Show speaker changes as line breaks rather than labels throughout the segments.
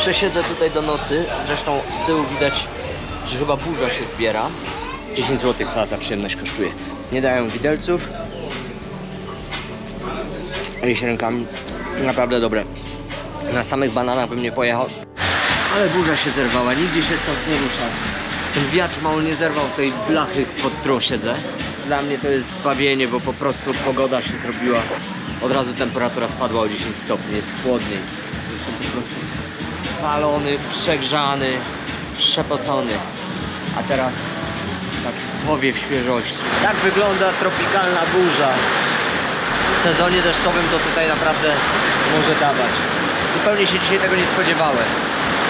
Przesiedzę tutaj do nocy. Zresztą z tyłu widać, że chyba burza się zbiera. 10 zł cała ta przyjemność kosztuje. Nie dają widelców. Jeść rękami. Naprawdę dobre. Na samych bananach bym nie pojechał. Ale burza się zerwała. Nigdzie się stąd nie rusza. Ten wiatr mało nie zerwał tej blachy, pod którą siedzę. Dla mnie to jest zbawienie, bo po prostu pogoda się zrobiła. Od razu temperatura spadła o 10 stopni. Jest chłodniej. Jestem po prostu spalony, przegrzany, przepocony. A teraz taki powiew świeżości. Tak wygląda tropikalna burza. W sezonie deszczowym to tutaj naprawdę może dawać. Zupełnie się dzisiaj tego nie spodziewałem.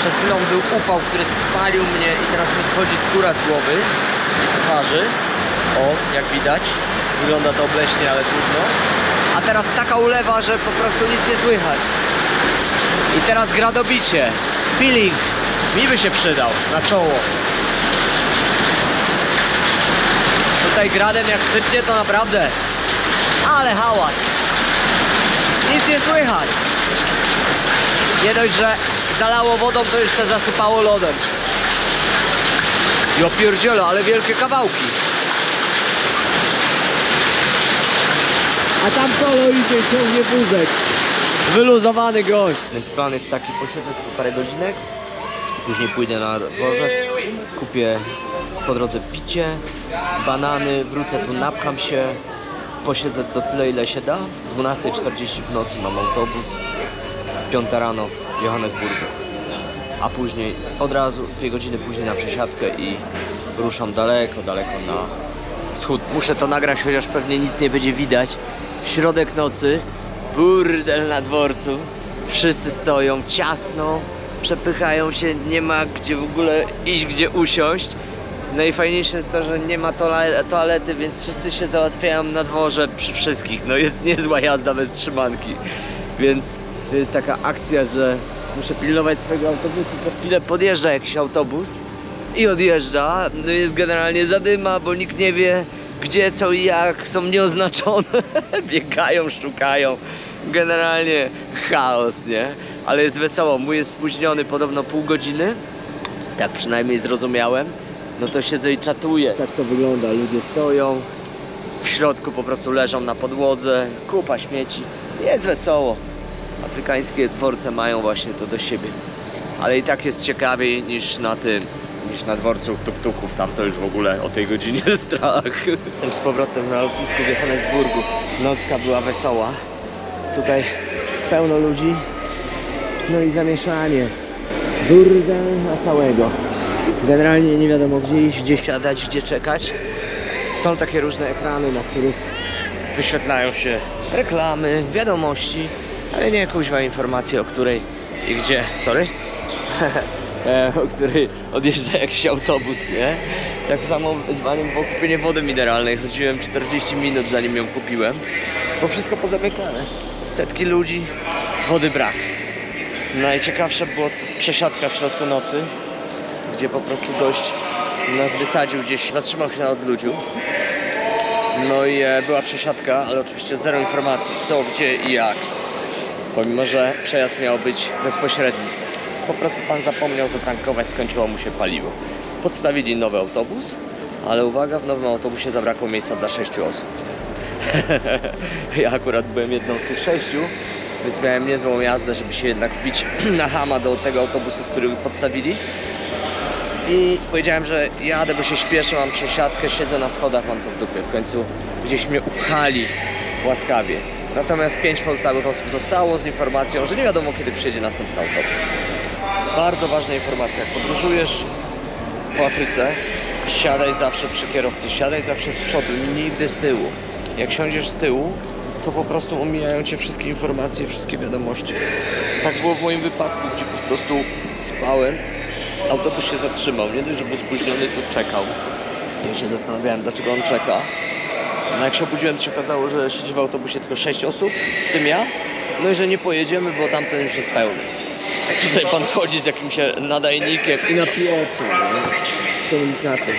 Przed chwilą był upał, który spalił mnie i teraz mi schodzi skóra z głowy i z twarzy. O, jak widać. Wygląda to obleśnie, ale trudno. A teraz taka ulewa, że po prostu nic nie słychać. I teraz gra dobicie. Peeling. Mi by się przydał na czoło. Tutaj gradem jak sypnie to naprawdę. Ale hałas. Nic nie słychać. Nie dość, że zalało wodą, to jeszcze zasypało lodem. Ja pierdzielę, ale wielkie kawałki. A tam kolo idzie, ciągnie wózek. Wyluzowany gość. Więc plan jest taki, posiedzę sobie parę godzinek. Później pójdę na dworzec. Kupię po drodze picie, banany, wrócę tu, napcham się. Posiedzę do tyle, ile się da. 12:40 w nocy mam autobus. 5 rano w Johannesburgu. A później od razu 2 godziny później na przesiadkę i ruszam daleko na wschód. Muszę to nagrać, chociaż pewnie nic nie będzie widać. Środek nocy, burdel na dworcu. Wszyscy stoją ciasno, przepychają się, nie ma gdzie w ogóle iść, gdzie usiąść. Najfajniejsze jest to, że nie ma toalety, więc wszyscy się załatwiają na dworze przy wszystkich. No jest niezła jazda bez trzymanki. Więc to jest taka akcja, że muszę pilnować swojego autobusu. Co chwilę podjeżdża jakiś autobus i odjeżdża. No jest generalnie zadyma, bo nikt nie wie gdzie, co i jak. Są nieoznaczone. Biegają, szukają. Generalnie chaos, nie? Ale jest wesoło. Mój jest spóźniony podobno pół godziny. Tak przynajmniej zrozumiałem. No to siedzę i czatuję. Tak to wygląda. Ludzie stoją. W środku po prostu leżą na podłodze. Kupa śmieci. Jest wesoło. Afrykańskie dworce mają właśnie to do siebie. Ale i tak jest ciekawiej niż na tym, niż na dworcu tuk-tuków. Tam to już w ogóle o tej godzinie strach. Jestem z powrotem na lotnisku w Johannesburgu. Nocka była wesoła. Tutaj pełno ludzi. No i zamieszanie. Burdel na całego. Generalnie nie wiadomo gdzie iść, gdzie siadać, gdzie czekać. Są takie różne ekrany, na których wyświetlają się reklamy, wiadomości, ale nie kuźwa informacje, o której i gdzie, sorry, o której odjeżdża jakiś autobus, nie? Tak samo wyzwaniem było kupienie wody mineralnej. Chodziłem 40 minut zanim ją kupiłem, bo wszystko pozamykane. Setki ludzi, wody brak. Najciekawsze było przesiadka w środku nocy, gdzie po prostu gość nas wysadził gdzieś, zatrzymał się na odludziu. No i była przesiadka, ale oczywiście zero informacji, co, gdzie i jak. Pomimo, że przejazd miał być bezpośredni. Po prostu pan zapomniał zatankować, skończyło mu się paliwo. Podstawili nowy autobus, ale uwaga, w nowym autobusie zabrakło miejsca dla 6 osób. Ja akurat byłem jedną z tych 6, więc miałem niezłą jazdę, żeby się jednak wbić na chama do tego autobusu, który podstawili. I powiedziałem, że jadę, bo się śpieszę, mam przesiadkę, siedzę na schodach, mam to w dupie. W końcu gdzieś mnie upchali łaskawie. Natomiast 5 pozostałych osób zostało z informacją, że nie wiadomo kiedy przyjedzie następny autobus. Bardzo ważna informacja, jak podróżujesz po Afryce, siadaj zawsze przy kierowcy, siadaj zawsze z przodu, nigdy z tyłu. Jak siądziesz z tyłu, to po prostu omijają cię wszystkie informacje, wszystkie wiadomości. Tak było w moim wypadku, gdzie po prostu spałem. Autobus się zatrzymał, nie dość, że był spóźniony, to czekał. Ja się zastanawiałem, dlaczego on czeka. No jak się obudziłem, to się okazało, że siedzi w autobusie tylko 6 osób, w tym ja. No i że nie pojedziemy, bo tamten już jest pełny. A tutaj pan chodzi z jakimś nadajnikiem i napieprza, komunikaty.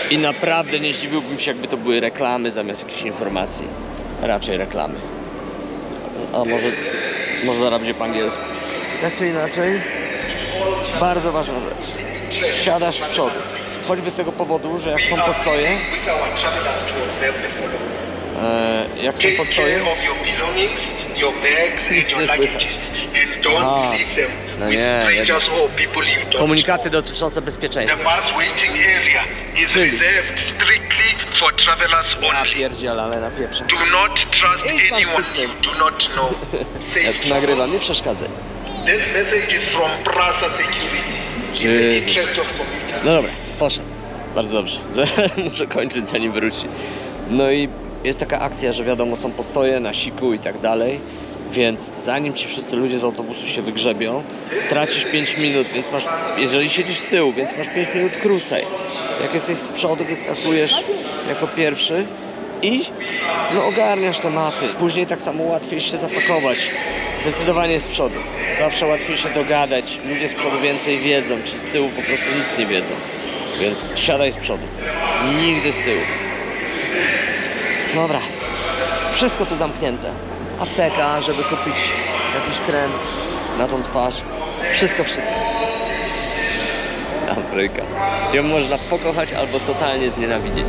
I naprawdę nie zdziwiłbym się, jakby to były reklamy zamiast jakichś informacji. Raczej reklamy. A może zaraz będzie po angielsku. Tak czy inaczej, Bardzo ważna rzecz. Siadasz z przodu. Choćby z tego powodu, że jak są postoje, nic nie słychać. Aha, no nie, komunikaty dotyczące bezpieczeństwa. Czyli ja pierdziel, ale na pieprze. Ja tu nagrywam, nie przeszkadzaj. Jezus. No dobra, poszedł. Bardzo dobrze. Muszę kończyć, zanim wróci. No i jest taka akcja, że wiadomo, są postoje na siku i tak dalej. Więc zanim ci wszyscy ludzie z autobusu się wygrzebią, tracisz 5 minut, więc masz, jeżeli siedzisz z tyłu, więc masz 5 minut krócej. Jak jesteś z przodu, wyskakujesz jako pierwszy i no ogarniasz tematy. Później tak samo łatwiej się zapakować. Zdecydowanie z przodu. Zawsze łatwiej się dogadać. Ludzie z przodu więcej wiedzą, czy z tyłu po prostu nic nie wiedzą. Więc siadaj z przodu. Nigdy z tyłu. Dobra. Wszystko tu zamknięte. Apteka, żeby kupić jakiś krem na tą twarz. Wszystko. Afryka. Ją można pokochać albo totalnie znienawidzieć.